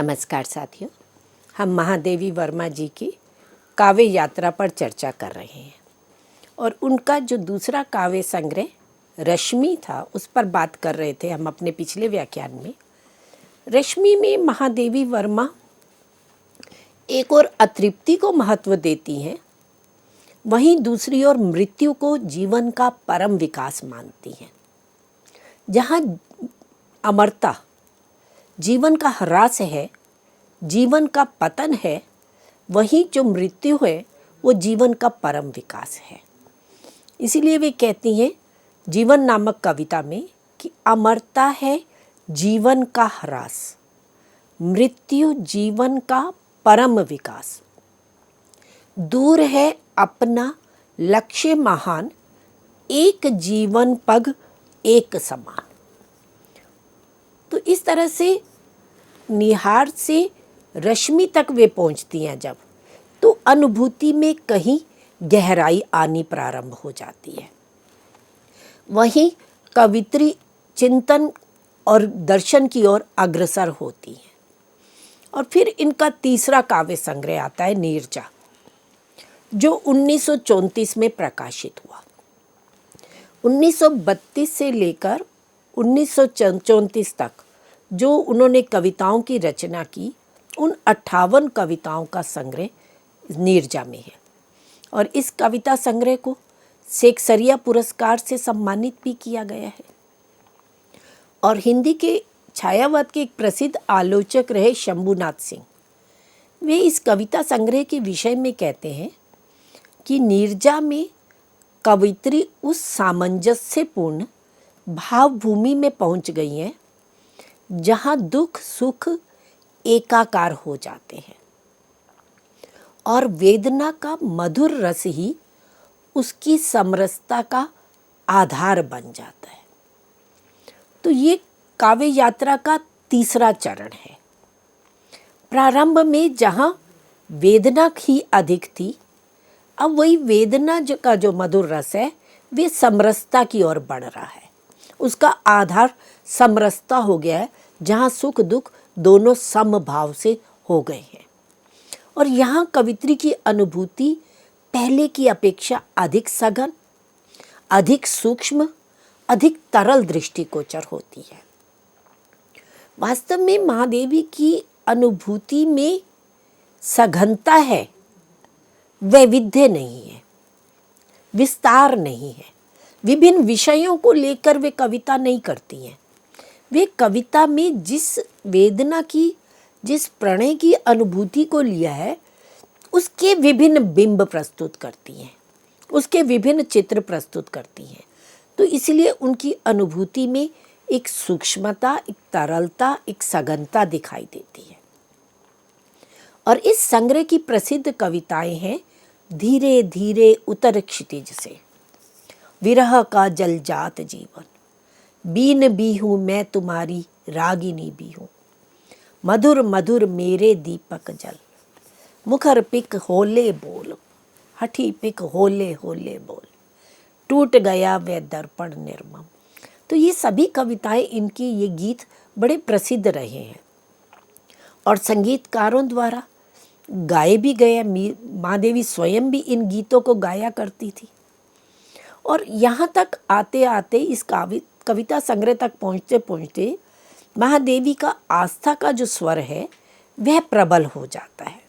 नमस्कार साथियों, हम महादेवी वर्मा जी की काव्य यात्रा पर चर्चा कर रहे हैं और उनका जो दूसरा काव्य संग्रह रश्मि था उस पर बात कर रहे थे हम अपने पिछले व्याख्यान में। रश्मि में महादेवी वर्मा एक और अतृप्ति को महत्व देती हैं, वहीं दूसरी ओर मृत्यु को जीवन का परम विकास मानती हैं। जहाँ अमरता जीवन का ह्रास है, जीवन का पतन है, वहीं जो मृत्यु है वो जीवन का परम विकास है। इसीलिए वे कहती हैं जीवन नामक कविता में कि अमरता है जीवन का ह्रास, मृत्यु जीवन का परम विकास। दूर है अपना लक्ष्य महान, एक जीवन पग एक समान। तो इस तरह से निहार से रश्मि तक वे पहुंचती हैं जब, तो अनुभूति में कहीं गहराई आनी प्रारंभ हो जाती है। वहीं कवित्री चिंतन और दर्शन की ओर अग्रसर होती हैं। और फिर इनका तीसरा काव्य संग्रह आता है नीरजा, जो 1934 में प्रकाशित हुआ। 1932 से लेकर 1934 तक जो उन्होंने कविताओं की रचना की, उन 58 कविताओं का संग्रह नीरजा में है। और इस कविता संग्रह को शेक्सपियर पुरस्कार से सम्मानित भी किया गया है। और हिंदी के छायावाद के एक प्रसिद्ध आलोचक रहे शंभुनाथ सिंह, वे इस कविता संग्रह के विषय में कहते हैं कि नीरजा में कवित्री उस सामंजस्यपूर्ण भावभूमि में पहुंच गई हैं जहां दुख सुख एकाकार हो जाते हैं और वेदना का मधुर रस ही उसकी समरसता का आधार बन जाता है। तो ये काव्य यात्रा का तीसरा चरण है। प्रारंभ में जहां वेदना ही अधिक थी, अब वही वेदना का जो मधुर रस है वे समरसता की ओर बढ़ रहा है। उसका आधार समरसता हो गया है, जहाँ सुख दुख दोनों समभाव से हो गए हैं। और यहाँ कवित्री की अनुभूति पहले की अपेक्षा अधिक सघन, अधिक सूक्ष्म, अधिक तरल दृष्टिगोचर होती है। वास्तव में महादेवी की अनुभूति में सघनता है, वैविध्य नहीं है, विस्तार नहीं है। विभिन्न विषयों को लेकर वे कविता नहीं करती हैं। वे कविता में जिस वेदना की, जिस प्रणय की अनुभूति को लिया है, उसके विभिन्न बिंब प्रस्तुत करती हैं, उसके विभिन्न चित्र प्रस्तुत करती हैं। तो इसलिए उनकी अनुभूति में एक सूक्ष्मता, एक तरलता, एक सघनता दिखाई देती है। और इस संग्रह की प्रसिद्ध कविताएं हैं धीरे धीरे उतर क्षितिज से, विरह का जलजात जीवन, बीन भी हूँ मैं तुम्हारी रागिनी भी हूँ, मधुर मधुर मेरे दीपक जल, मुखर पिक होले बोल, हठी पिक होले होले बोल, टूट गया वह दर्पण निर्मम। तो ये सभी कविताएं, इनकी ये गीत बड़े प्रसिद्ध रहे हैं और संगीतकारों द्वारा गाए भी गए। महादेवी स्वयं भी इन गीतों को गाया करती थी। और यहाँ तक आते आते इस कविता संग्रह तक पहुँचते पहुँचते महादेवी का आस्था का जो स्वर है वह प्रबल हो जाता है।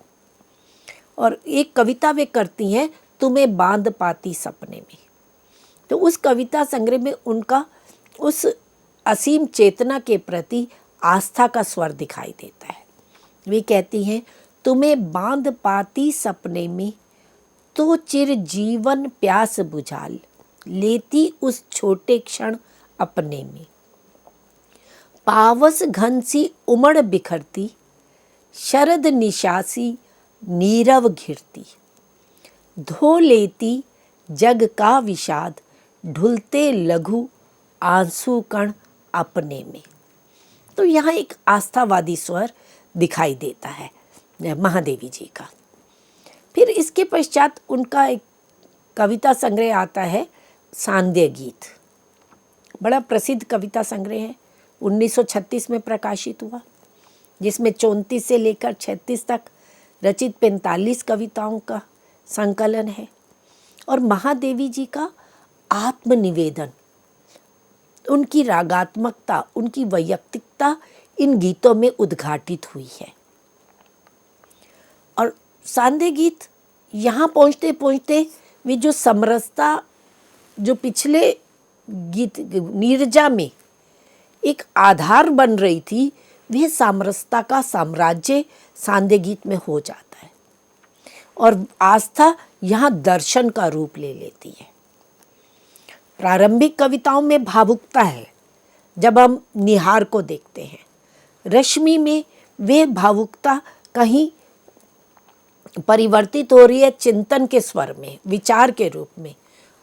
और एक कविता वे करती हैं तुम्हें बांध पाती सपने में। तो उस कविता संग्रह में उनका उस असीम चेतना के प्रति आस्था का स्वर दिखाई देता है। वे कहती हैं तुम्हें बांध पाती सपने में, तो चिर जीवन प्यास बुझा लेती उस छोटे क्षण अपने में, पावस घन सी उमड़ बिखरती, शरद निशासी नीरव घिरती, धो लेती जग का विषाद, ढुलते लघु आंसू कण अपने में। तो यहाँ एक आस्थावादी स्वर दिखाई देता है महादेवी जी का। फिर इसके पश्चात उनका एक कविता संग्रह आता है सांध्य गीत, बड़ा प्रसिद्ध कविता संग्रह है, 1936 में प्रकाशित हुआ। जिसमें 34 से लेकर 36 तक रचित 45 कविताओं का संकलन है। और महादेवी जी का आत्मनिवेदन, उनकी रागात्मकता, उनकी वैयक्तिकता इन गीतों में उद्घाटित हुई है। और सांदे गीत यहाँ पहुँचते पहुँचते वे जो समरसता जो पिछले गीत नीरजा में एक आधार बन रही थी, वह सामरसता का साम्राज्य सांदे गीत में हो जाता है और आस्था यहाँ दर्शन का रूप ले लेती है। प्रारंभिक कविताओं में भावुकता है। जब हम निहार को देखते हैं, रश्मि में वह भावुकता कहीं परिवर्तित हो रही है चिंतन के स्वर में, विचार के रूप में,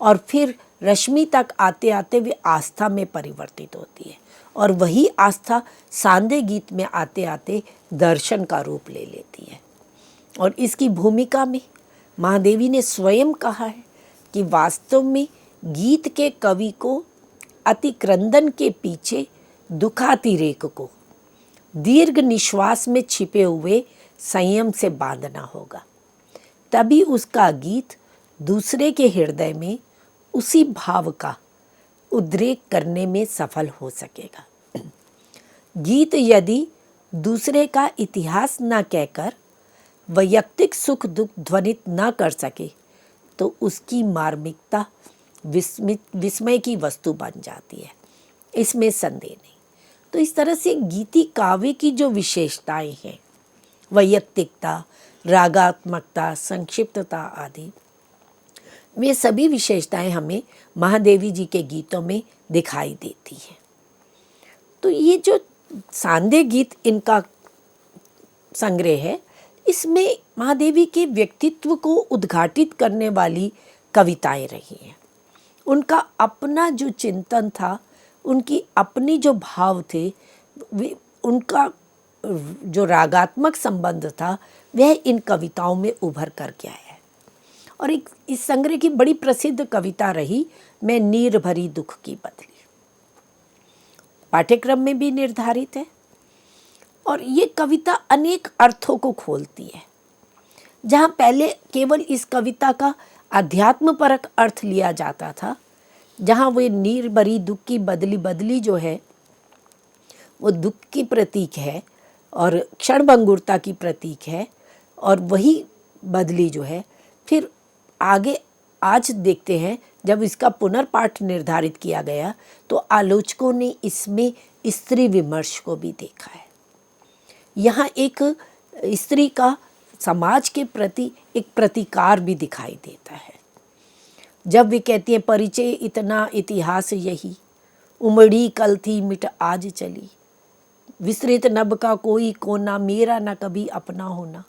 और फिर रश्मि तक आते आते वे आस्था में परिवर्तित होती है और वही आस्था सांदे गीत में आते आते दर्शन का रूप ले लेती है। और इसकी भूमिका में महादेवी ने स्वयं कहा है कि वास्तव में गीत के कवि को अतिक्रंदन के पीछे दुखातिरेक को दीर्घ निश्वास में छिपे हुए संयम से बांधना होगा, तभी उसका गीत दूसरे के हृदय में उसी भाव का उद्रेक करने में सफल हो सकेगा। गीत यदि दूसरे का इतिहास न कहकर वैयक्तिक सुख दुख ध्वनित न कर सके तो उसकी मार्मिकता विस्मय की वस्तु बन जाती है, इसमें संदेह नहीं। तो इस तरह से गीति काव्य की जो विशेषताएं हैं, वैयक्तिकता, रागात्मकता, संक्षिप्तता आदि, वे सभी विशेषताएं हमें महादेवी जी के गीतों में दिखाई देती हैं। तो ये जो सांदे गीत इनका संग्रह है, इसमें महादेवी के व्यक्तित्व को उद्घाटित करने वाली कविताएं रही हैं। उनका अपना जो चिंतन था, उनकी अपनी जो भाव थे, उनका जो रागात्मक संबंध था, वह इन कविताओं में उभर कर के आया है। और एक इस संग्रह की बड़ी प्रसिद्ध कविता रही मैं नीर भरी दुख की बदली, पाठ्यक्रम में भी निर्धारित है। और ये कविता अनेक अर्थों को खोलती है। जहाँ पहले केवल इस कविता का अध्यात्मपरक अर्थ लिया जाता था, जहाँ वो नीर भरी दुख की बदली, बदली जो है वो दुख की प्रतीक है और क्षणभंगुरता की प्रतीक है, और वही बदली जो है फिर आगे आज देखते हैं जब इसका पुनर्पाठ निर्धारित किया गया तो आलोचकों ने इसमें स्त्री विमर्श को भी देखा है। यहाँ एक स्त्री का समाज के प्रति एक प्रतिकार भी दिखाई देता है। जब वे कहती हैं परिचय इतना इतिहास यही, उमड़ी कल थी मिट आज चली, विस्तृत नभ का कोई कोना, मेरा न कभी अपना होना।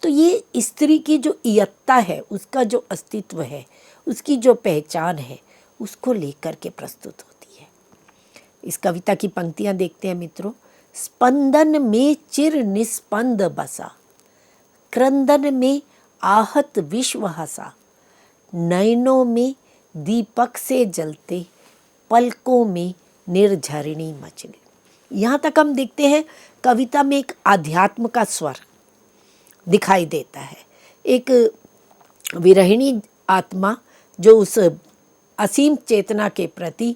तो ये स्त्री की जो इयत्ता है, उसका जो अस्तित्व है, उसकी जो पहचान है, उसको लेकर के प्रस्तुत होती है। इस कविता की पंक्तियां देखते हैं मित्रों। स्पंदन में चिर निस्पंद बसा, क्रंदन में आहत विश्व हसा, नयनों में दीपक से जलते, पलकों में निर्झरिणी मचली। यहाँ तक हम देखते हैं कविता में एक आध्यात्म का स्वर दिखाई देता है। एक विरहिणी आत्मा जो उस असीम चेतना के प्रति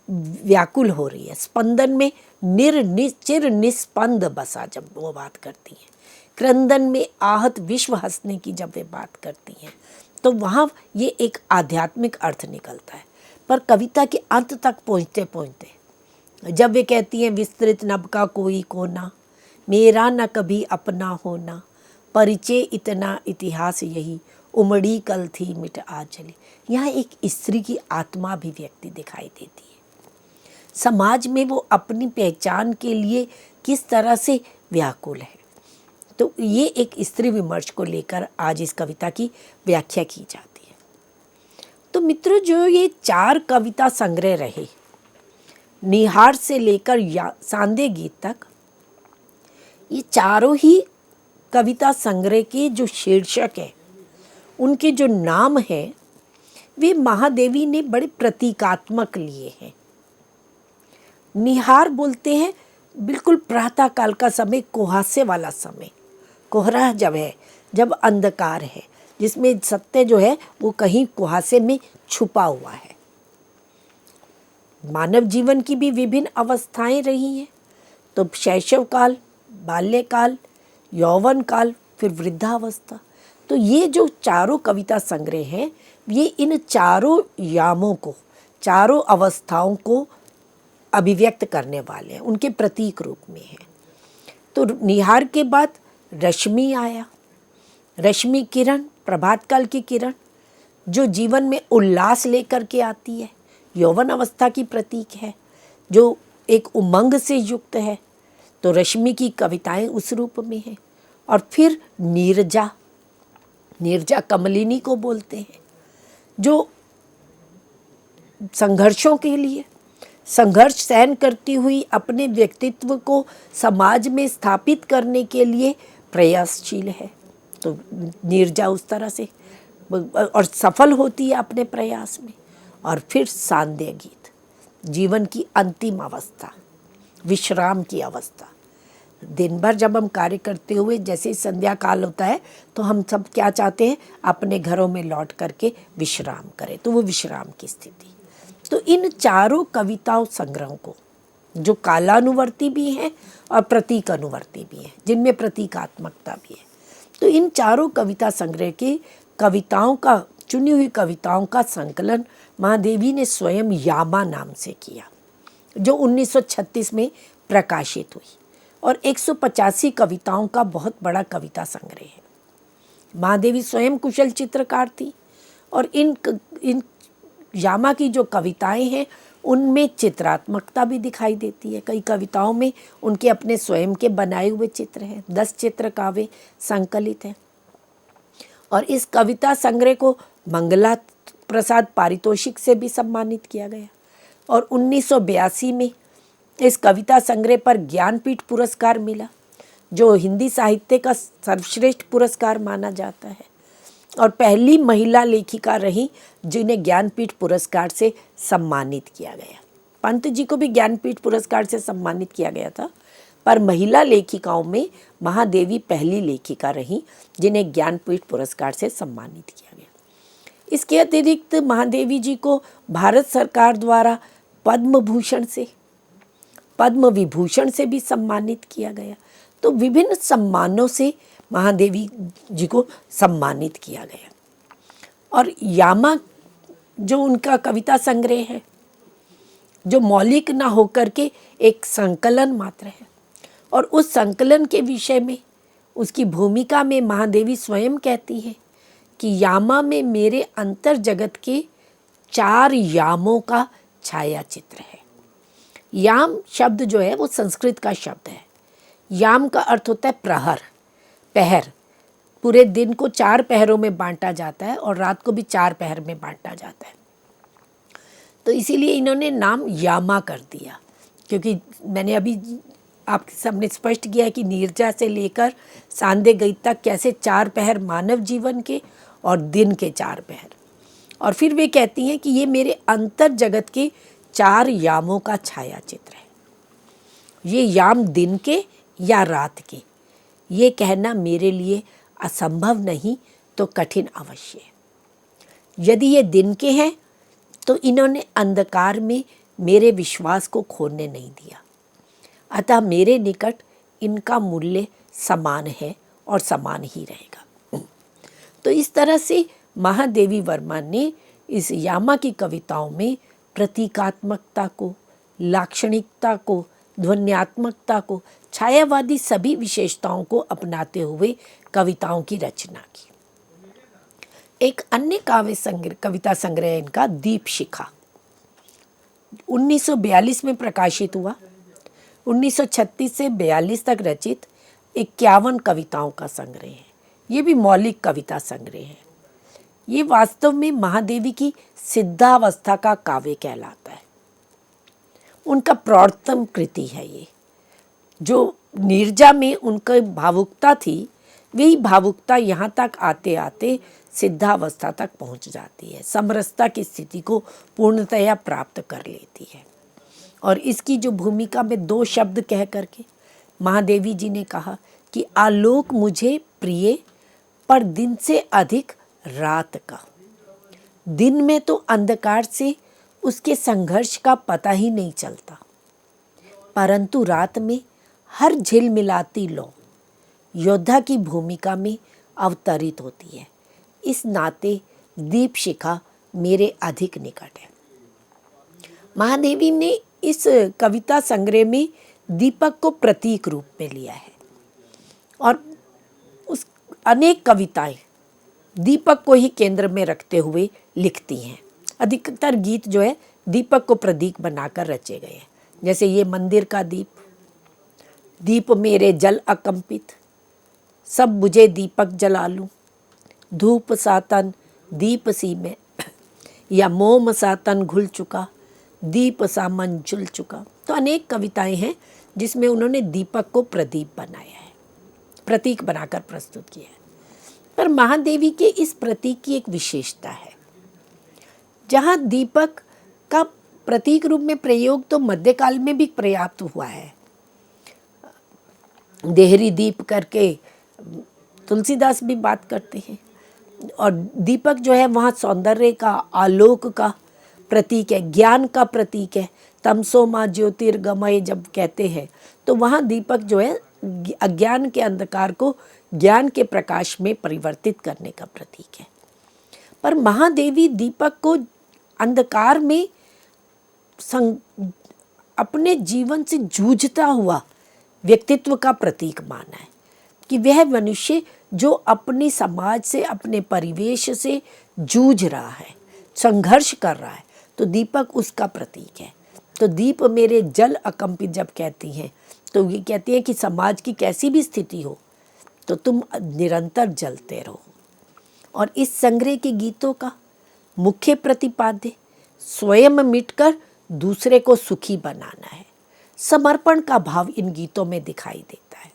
व्याकुल हो रही है। स्पंदन में चिर निस्पंद बसा जब वो बात करती है, क्रंदन में आहत विश्व हंसने की जब वे बात करती हैं, तो वहाँ ये एक आध्यात्मिक अर्थ निकलता है। पर कविता के अंत तक पहुँचते पहुँचते जब वे कहती हैं विस्तृत नभ का कोई कोना, मेरा न कभी अपना होना, परिचय इतना इतिहास यही, उमड़ी कल थी मिट आज चली, यहाँ एक स्त्री की आत्मा अभिव्यक्ति दिखाई देती है। समाज में वो अपनी पहचान के लिए किस तरह से व्याकुल है। तो ये एक स्त्री विमर्श को लेकर आज इस कविता की व्याख्या की जाती है। तो मित्रों, जो ये 4 कविता संग्रह रहे, निहार से लेकर सांदे गीत तक, ये चारों ही कविता संग्रह के जो शीर्षक है, उनके जो नाम है, वे महादेवी ने बड़े प्रतीकात्मक लिए हैं। निहार बोलते हैं बिल्कुल प्रातः काल का समय, कुहासे वाला समय, कोहरा जब है, जब अंधकार है, जिसमें सत्य जो है वो कहीं कुहासे में छुपा हुआ है। मानव जीवन की भी विभिन्न अवस्थाएं रही हैं, तो शैशव काल, बाल्यकाल, यौवन काल, फिर वृद्धावस्था। तो ये जो चारों कविता संग्रह हैं, ये इन चारों यामों को, चारों अवस्थाओं को अभिव्यक्त करने वाले हैं, उनके प्रतीक रूप में हैं। तो निहार के बाद रश्मि आया, रश्मि किरण, प्रभात काल की किरण, जो जीवन में उल्लास लेकर के आती है, यौवन अवस्था की प्रतीक है, जो एक उमंग से युक्त है। तो रश्मि की कविताएं उस रूप में हैं। और फिर नीरजा, नीरजा कमलिनी को बोलते हैं, जो संघर्षों के लिए संघर्ष सहन करती हुई अपने व्यक्तित्व को समाज में स्थापित करने के लिए प्रयासशील है। तो नीरजा उस तरह से और सफल होती है अपने प्रयास में। और फिर सांध्य गीत, जीवन की अंतिम अवस्था, विश्राम की अवस्था। दिन भर जब हम कार्य करते हुए जैसे संध्या काल होता है, तो हम सब क्या चाहते हैं, अपने घरों में लौट करके विश्राम करें। तो वो विश्राम की स्थिति। तो इन चारों कविताओं संग्रहों को, जो कालानुवर्ती भी हैं और प्रतीक अनुवर्ती भी हैं, जिनमें प्रतीकात्मकता भी है, तो इन चारों कविता संग्रह की कविताओं का, चुनी हुई कविताओं का संकलन महादेवी ने स्वयं यामा नाम से किया, जो 1936 में प्रकाशित हुई। और 185 कविताओं का बहुत बड़ा कविता संग्रह है। महादेवी स्वयं कुशल चित्रकार थी, और इन यामा की जो कविताएं हैं उनमें चित्रात्मकता भी दिखाई देती है। कई कविताओं में उनके अपने स्वयं के बनाए हुए चित्र हैं। 10 चित्र काव्य संकलित हैं। और इस कविता संग्रह को मंगला प्रसाद पारितोषिक से भी सम्मानित किया गया। और 1982 में इस कविता संग्रह पर ज्ञानपीठ पुरस्कार मिला, जो हिंदी साहित्य का सर्वश्रेष्ठ पुरस्कार माना जाता है। और पहली महिला लेखिका रही जिन्हें ज्ञानपीठ पुरस्कार से सम्मानित किया गया। पंत जी को भी ज्ञानपीठ पुरस्कार से सम्मानित किया गया था, पर महिला लेखिकाओं में महादेवी पहली लेखिका रही जिन्हें ज्ञानपीठ पुरस्कार से सम्मानित किया गया। इसके अतिरिक्त महादेवी जी को भारत सरकार द्वारा पद्म भूषण से, पद्म विभूषण से भी सम्मानित किया गया। तो विभिन्न सम्मानों से महादेवी जी को सम्मानित किया गया। और यामा जो उनका कविता संग्रह है, जो मौलिक ना होकर के एक संकलन मात्र है, और उस संकलन के विषय में, उसकी भूमिका में महादेवी स्वयं कहती है कि यामा में मेरे अंतर जगत के 4 यामों का छाया चित्र है। याम शब्द जो है वो संस्कृत का शब्द है। याम का अर्थ होता है प्रहर, पहर। पूरे दिन को 4 पहरों में बांटा जाता है और रात को भी 4 पहर में बांटा जाता है। तो इसीलिए इन्होंने नाम यामा कर दिया, क्योंकि मैंने अभी आपके सामने स्पष्ट किया है कि नीरजा से लेकर सांध्य गीत तक कैसे 4 पहर मानव जीवन के और दिन के 4 पहर। और फिर वे कहती हैं कि ये मेरे अंतर जगत के 4 यामों का छाया चित्र है। ये याम दिन के या रात के, ये कहना मेरे लिए असंभव नहीं तो कठिन अवश्य है। यदि ये दिन के हैं तो इन्होंने अंधकार में मेरे विश्वास को खोने नहीं दिया, अतः मेरे निकट इनका मूल्य समान है और समान ही रहेगा। तो इस तरह से महादेवी वर्मा ने इस यामा की कविताओं में प्रतीकात्मकता को, लाक्षणिकता को, ध्वन्यात्मकता को, छायावादी सभी विशेषताओं को अपनाते हुए कविताओं की रचना की। एक अन्य कविता संग्रह इनका दीपशिखा 1942 में प्रकाशित हुआ। 1936 से 42 तक रचित 51 कविताओं का संग्रह है। ये भी मौलिक कविता संग्रह है। ये वास्तव में महादेवी की सिद्धावस्था का काव्य कहलाता है। उनका प्रौढ़तम कृति है ये। जो नीरजा में उनकी भावुकता थी, वही भावुकता यहाँ तक आते आते सिद्धावस्था तक पहुँच जाती है, समरसता की स्थिति को पूर्णतया प्राप्त कर लेती है। और इसकी जो भूमिका में 2 शब्द कह करके महादेवी जी ने कहा कि आलोक मुझे प्रिय पर दिन से अधिक रात का। दिन में तो अंधकार से उसके संघर्ष का पता ही नहीं चलता, परंतु रात में हर झिलमिलाती लौ योद्धा की भूमिका में अवतरित होती है। इस नाते दीप शिखा मेरे अधिक निकट है। महादेवी ने इस कविता संग्रह में दीपक को प्रतीक रूप में लिया है और उस अनेक कविताएं दीपक को ही केंद्र में रखते हुए लिखती हैं। अधिकतर गीत जो है दीपक को प्रतीक बनाकर रचे गए हैं, जैसे ये मंदिर का दीप, दीप मेरे जल अकंपित, सब बुझे दीपक जला लूं, धूप सा तन दीप सी में, या मोम सा तन घुल चुका, दीप सा मन जुल चुका। तो अनेक कविताएं हैं जिसमें उन्होंने दीपक को प्रदीप बनाया है, प्रतीक बनाकर प्रस्तुत किया है। पर महादेवी के इस प्रतीक की एक विशेषता है। जहाँ दीपक का प्रतीक रूप में प्रयोग तो मध्यकाल में भी पर्याप्त हुआ है। देहरी दीप करके तुलसीदास भी बात करते हैं, और दीपक जो है वहाँ सौंदर्य का, आलोक का प्रतीक है, ज्ञान का प्रतीक है। तमसो माँ ज्योतिर्गमय जब कहते हैं तो वहाँ दीपक जो है अज्ञान के अंधकार को ज्ञान के प्रकाश में परिवर्तित करने का प्रतीक है। पर महादेवी दीपक को अंधकार में अपने जीवन से जूझता हुआ व्यक्तित्व का प्रतीक माना है कि वह मनुष्य जो अपनी समाज से, अपने परिवेश से जूझ रहा है, संघर्ष कर रहा है, तो दीपक उसका प्रतीक है। तो दीप मेरे जल अकंपित जब कहती हैं तो ये कहती है कि समाज की कैसी भी स्थिति हो तो तुम निरंतर जलते रहो। और इस संग्रह के गीतों का मुख्य प्रतिपाद्य स्वयं मिटकर दूसरे को सुखी बनाना है। समर्पण का भाव इन गीतों में दिखाई देता है।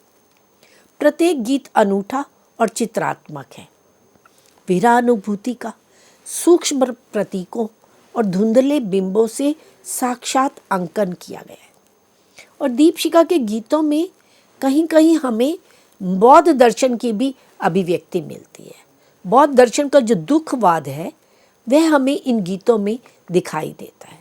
प्रत्येक गीत अनूठा और चित्रात्मक है। वीरानुभूति का सूक्ष्म प्रतीकों और धुंधले बिंबों से साक्षात अंकन किया गया है। और दीपशिखा के गीतों में कहीं कहीं हमें बौद्ध दर्शन की भी अभिव्यक्ति मिलती है। बौद्ध दर्शन का जो दुखवाद है वह हमें इन गीतों में दिखाई देता है।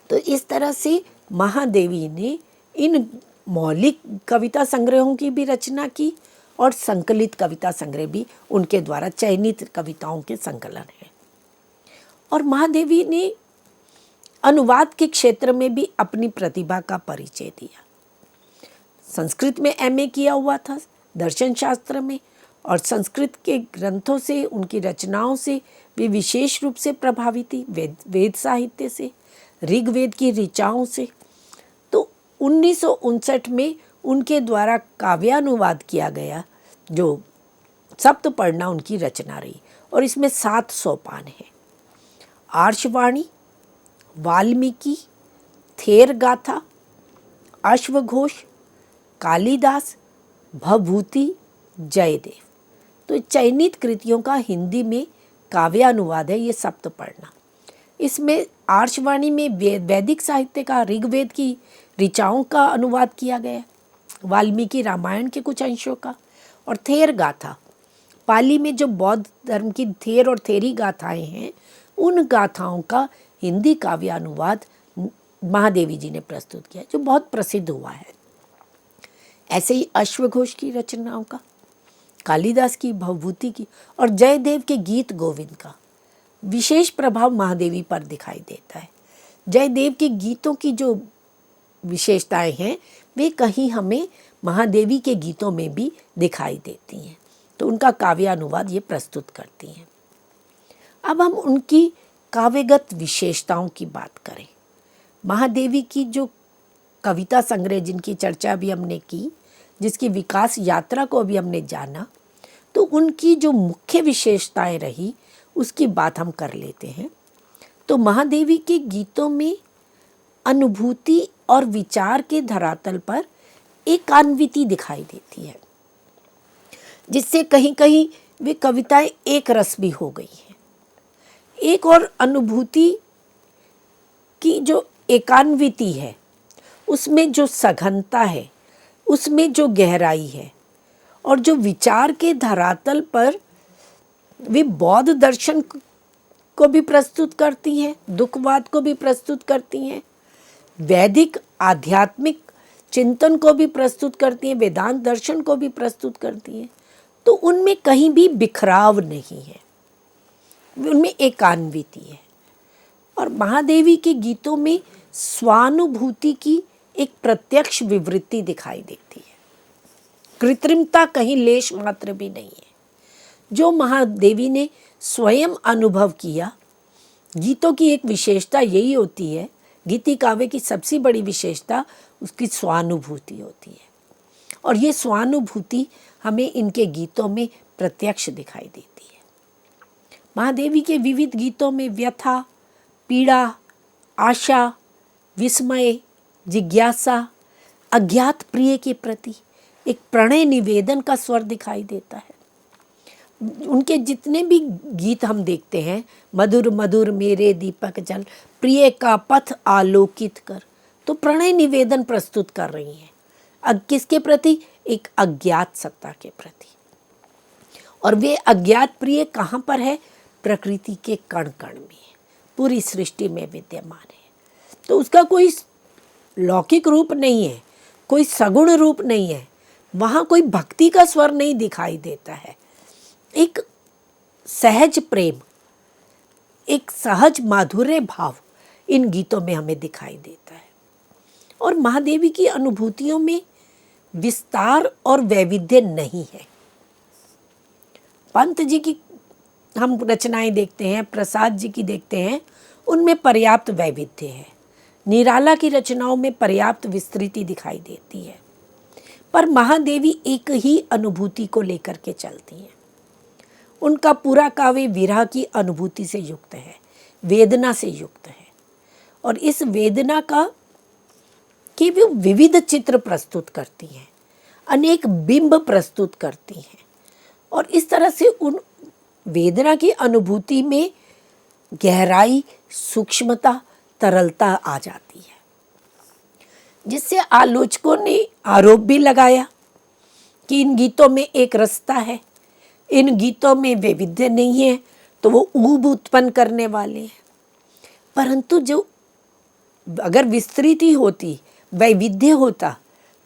तो इस तरह से महादेवी ने इन मौलिक कविता संग्रहों की भी रचना की और संकलित कविता संग्रह भी उनके द्वारा चयनित कविताओं के संकलन है। और महादेवी ने अनुवाद के क्षेत्र में भी अपनी प्रतिभा का परिचय दिया। संस्कृत में एमए किया हुआ था, दर्शन शास्त्र में, और संस्कृत के ग्रंथों से, उनकी रचनाओं से वे विशेष रूप से प्रभावित थी, वेद साहित्य से, ऋग्वेद की ऋचाओं से। तो 1959 में उनके द्वारा काव्यानुवाद किया गया जो सप्तपर्णा उनकी रचना रही, और इसमें 7 सोपान हैं। आर्षवाणी, वाल्मीकि, थेर गाथा, अश्वघोष, कालिदास, भवभूति, जयदेव। तो चयनित कृतियों का हिंदी में काव्यानुवाद है ये सप्तपर्णा। इसमें आर्षवाणी में वैदिक साहित्य का, ऋग्वेद की ऋचाओं का अनुवाद किया गया, वाल्मीकि रामायण के कुछ अंशों का, और थेर गाथा पाली में जो बौद्ध धर्म की थेर और थेरी गाथाएं हैं उन गाथाओं का हिंदी काव्यानुवाद महादेवी जी ने प्रस्तुत किया जो बहुत प्रसिद्ध हुआ है। ऐसे ही अश्वघोष की रचनाओं का, कालिदास की, भवभूति की और जयदेव के गीत गोविंद का विशेष प्रभाव महादेवी पर दिखाई देता है। जयदेव के गीतों की जो विशेषताएं हैं वे कहीं हमें महादेवी के गीतों में भी दिखाई देती हैं, तो उनका काव्यानुवाद ये प्रस्तुत करती हैं। अब हम उनकी काव्यगत विशेषताओं की बात करें। महादेवी की जो कविता संग्रह जिनकी चर्चा अभी हमने की, जिसकी विकास यात्रा को अभी हमने जाना, तो उनकी जो मुख्य विशेषताएं रही उसकी बात हम कर लेते हैं। तो महादेवी के गीतों में अनुभूति और विचार के धरातल पर एकान्विति दिखाई देती है, जिससे कहीं कहीं वे कविताएं एक रस भी हो गई हैं। एक और अनुभूति की जो एकान्विति है, उसमें जो सघनता है, उसमें जो गहराई है, और जो विचार के धरातल पर वे बौद्ध दर्शन को भी प्रस्तुत करती हैं, दुखवाद को भी प्रस्तुत करती हैं, वैदिक आध्यात्मिक चिंतन को भी प्रस्तुत करती हैं, वेदांत दर्शन को भी प्रस्तुत करती हैं, तो उनमें कहीं भी बिखराव नहीं है, उनमें एकान्विति है। और महादेवी के गीतों में स्वानुभूति की एक प्रत्यक्ष विवृत्ति दिखाई देती है, कृत्रिमता कहीं लेश मात्र भी नहीं है। जो महादेवी ने स्वयं अनुभव किया, गीतों की एक विशेषता यही होती है, गीति काव्य की सबसे बड़ी विशेषता उसकी स्वानुभूति होती है, और ये स्वानुभूति हमें इनके गीतों में प्रत्यक्ष दिखाई देती है। महादेवी के विविध गीतों में व्यथा, पीड़ा, आशा, विस्मय, जिज्ञासा, अज्ञात प्रिय के प्रति एक प्रणय निवेदन का स्वर दिखाई देता है। उनके जितने भी गीत हम देखते हैं, मधुर मधुर मेरे दीपक जल, प्रिय का पथ आलोकित कर, तो प्रणय निवेदन प्रस्तुत कर रही हैं। अब किसके प्रति? एक अज्ञात सत्ता के प्रति। और वे अज्ञात प्रिय कहाँ पर है? प्रकृति के कण कण में है, पूरी सृष्टि में विद्यमान है। तो उसका कोई लौकिक रूप नहीं है, कोई सगुण रूप नहीं है, वहाँ कोई भक्ति का स्वर नहीं दिखाई देता है। एक सहज प्रेम, एक सहज माधुर्य भाव इन गीतों में हमें दिखाई देता है। और महादेवी की अनुभूतियों में विस्तार और वैविध्य नहीं है। पंत जी की हम रचनाएं देखते हैं, प्रसाद जी की देखते हैं, उनमें पर्याप्त वैविध्य है। निराला की रचनाओं में पर्याप्त विस्तृति दिखाई देती है। पर महादेवी एक ही अनुभूति को लेकर के चलती हैं। उनका पूरा काव्य विरह की अनुभूति से युक्त है, वेदना से युक्त है, और इस वेदना का कि वो विविध चित्र प्रस्तुत करती हैं, अनेक बिंब प्रस्तुत करती हैं, और इस तरह से उन वेदना की अनुभूति में गहराई, सूक्ष्मता, तरलता आ जाती है, जिससे आलोचकों ने आरोप भी लगाया कि इन गीतों में एक रसता है, इन गीतों में वैविध्य नहीं है, तो वो ऊब उत्पन्न करने वाले हैं। परंतु जो अगर विस्तृति होती, वैविध्य होता,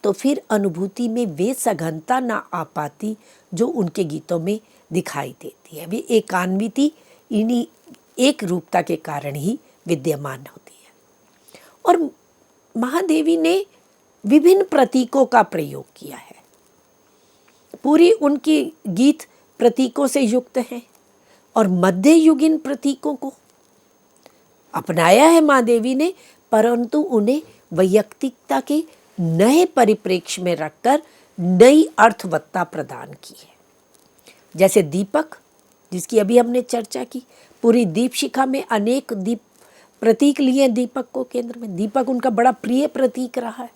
तो फिर अनुभूति में वे सघनता ना आ पाती जो उनके गीतों में दिखाई देती है। वे एकान्विति इन्हीं एक रूपता के कारण ही विद्यमान होती है। और महादेवी ने विभिन्न प्रतीकों का प्रयोग किया है। पूरी उनकी गीत प्रतीकों से युक्त हैं, और मध्ययुगीन प्रतीकों को अपनाया है महादेवी ने, परंतु उन्हें वैयक्तिकता के नए परिप्रेक्ष्य में रखकर नई अर्थवत्ता प्रदान की है। जैसे दीपक, जिसकी अभी हमने चर्चा की, पूरी दीपशिखा में अनेक दीप प्रतीक लिए दीपक को केंद्र में। दीपक उनका बड़ा प्रिय प्रतीक रहा है।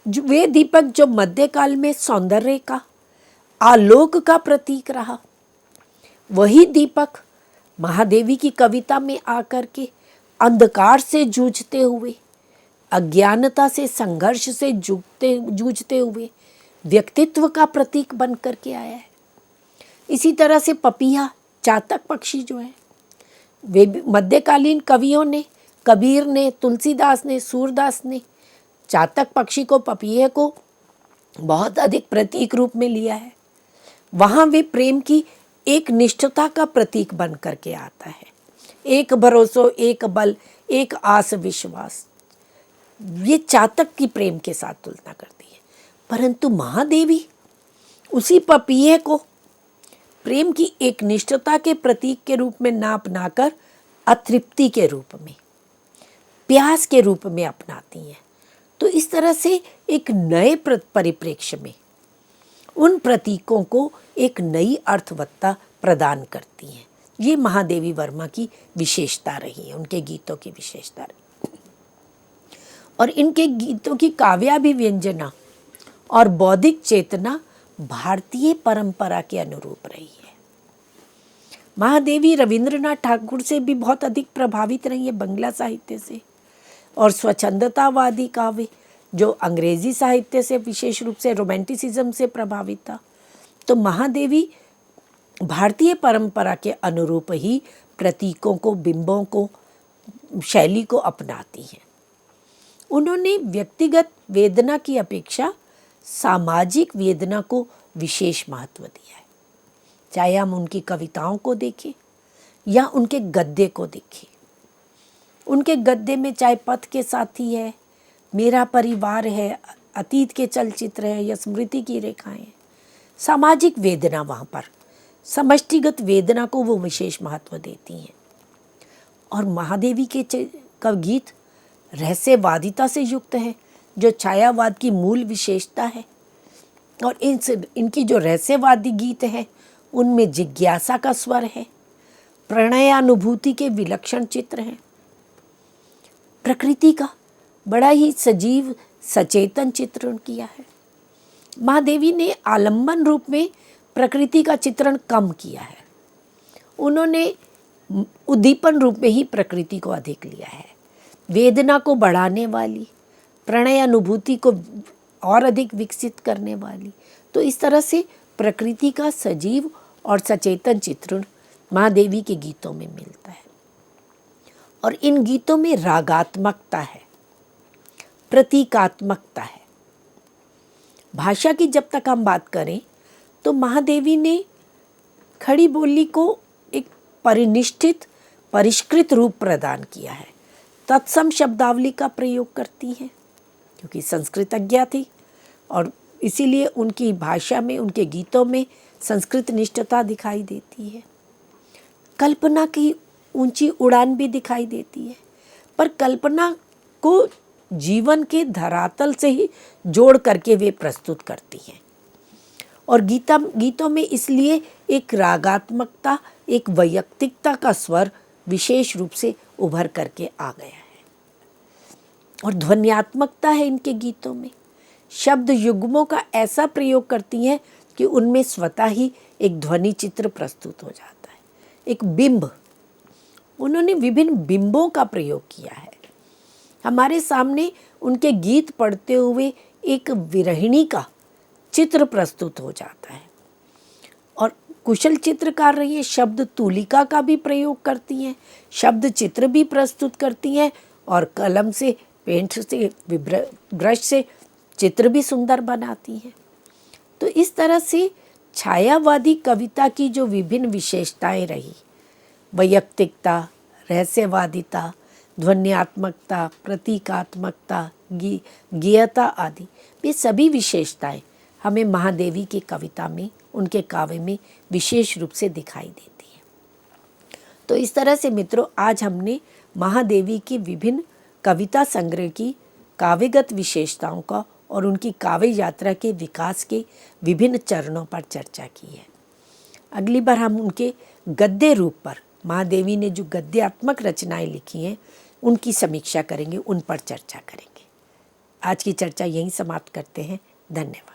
जो वे दीपक जो मध्यकाल में सौंदर्य का, आलोक का प्रतीक रहा, वही दीपक महादेवी की कविता में आकर के अंधकार से जूझते हुए, अज्ञानता से, संघर्ष से जूझते हुए व्यक्तित्व का प्रतीक बन करके आया है। इसी तरह से पपीहा, चातक पक्षी जो है, वे मध्यकालीन कवियों ने, कबीर ने, तुलसीदास ने, सूरदास ने चातक पक्षी को, पपीहे को बहुत अधिक प्रतीक रूप में लिया है। वहाँ वे प्रेम की एक निष्ठता का प्रतीक बन करके आता है। एक भरोसो, एक बल, एक आस विश्वास, ये चातक की प्रेम के साथ तुलना करती है। परंतु महादेवी उसी पपीहे को प्रेम की एक निष्ठता के प्रतीक के रूप में ना अपनाकर अतृप्ति के रूप में, प्यास के रूप में अपनाती हैं। तो इस तरह से एक नए परिप्रेक्ष्य में उन प्रतीकों को एक नई अर्थवत्ता प्रदान करती हैं। ये महादेवी वर्मा की विशेषता रही है, उनके गीतों की विशेषता रही। और इनके गीतों की काव्याभिव्यंजना और बौद्धिक चेतना भारतीय परंपरा के अनुरूप रही है। महादेवी रविंद्रनाथ ठाकुर से भी बहुत अधिक प्रभावित रही है, बंगला साहित्य से, और स्वच्छंदतावादी काव्य जो अंग्रेजी साहित्य से विशेष रूप से रोमांटिसिज्म से प्रभावित था। तो महादेवी भारतीय परंपरा के अनुरूप ही प्रतीकों को, बिंबों को, शैली को अपनाती हैं। उन्होंने व्यक्तिगत वेदना की अपेक्षा सामाजिक वेदना को विशेष महत्व दिया है। चाहे हम उनकी कविताओं को देखें या उनके गद्य को देखें। उनके गद्य में चाहे पथ के साथी है, मेरा परिवार है, अतीत के चलचित्र है या स्मृति की रेखाएं, सामाजिक वेदना वहाँ पर, समष्टिगत वेदना को वो विशेष महत्व देती हैं। और महादेवी के गीत रहस्यवादिता से युक्त है, जो छायावाद की मूल विशेषता है। और इनकी जो रहस्यवादी गीत हैं उनमें जिज्ञासा का स्वर है, प्रणयानुभूति के विलक्षण चित्र हैं, प्रकृति का बड़ा ही सजीव सचेतन चित्रण किया है। महादेवी ने आलंबन रूप में प्रकृति का चित्रण कम किया है। उन्होंने उद्दीपन रूप में ही प्रकृति को अधिक लिया है। वेदना को बढ़ाने वाली, प्रणय अनुभूति को और अधिक विकसित करने वाली, तो इस तरह से प्रकृति का सजीव और सचेतन चित्रण महादेवी के गीतों में मिलता है। और इन गीतों में रागात्मकता है, प्रतीकात्मकता है। भाषा की जब तक हम बात करें तो महादेवी ने खड़ी बोली को एक परिनिष्ठित, परिष्कृत रूप प्रदान किया है। तत्सम शब्दावली का प्रयोग करती हैं क्योंकि संस्कृतज्ञ थी और इसीलिए उनकी भाषा में, उनके गीतों में संस्कृत निष्ठता दिखाई देती है। कल्पना की ऊंची उड़ान भी दिखाई देती है, पर कल्पना को जीवन के धरातल से ही जोड़ करके वे प्रस्तुत करती हैं। और गीतों में इसलिए एक रागात्मकता, एक वैयक्तिकता का स्वर विशेष रूप से उभर करके आ गया है। और ध्वन्यात्मकता है इनके गीतों में। शब्द युग्मों का ऐसा प्रयोग करती हैं कि उनमें स्वतः ही एक ध्वनि चित्र प्रस्तुत हो जाता है, एक बिंब। उन्होंने विभिन्न बिंबों का प्रयोग किया है। हमारे सामने उनके गीत पढ़ते हुए एक विरहिणी का चित्र प्रस्तुत हो जाता है। और कुशल चित्रकार रही है, शब्द तूलिका का भी प्रयोग करती हैं, शब्द चित्र भी प्रस्तुत करती हैं और कलम से, पेंट से, ब्रश से चित्र भी सुंदर बनाती हैं। तो इस तरह से छायावादी कविता की जो विभिन्न विशेषताएं रही, वैयक्तिकता, रहस्यवादिता, ध्वन्यात्मकता, प्रतीकात्मकता, गीयता आदि, ये सभी विशेषताएं हमें महादेवी की कविता में, उनके काव्य में विशेष रूप से दिखाई देती है। तो इस तरह से मित्रों, आज हमने महादेवी की विभिन्न कविता संग्रह की काव्यगत विशेषताओं का और उनकी काव्य यात्रा के विकास के विभिन्न चरणों पर चर्चा की है। अगली बार हम उनके गद्य रूप पर, महादेवी ने जो गद्यात्मक रचनाएं लिखी हैं उनकी समीक्षा करेंगे, उन पर चर्चा करेंगे। आज की चर्चा यहीं समाप्त करते हैं। धन्यवाद।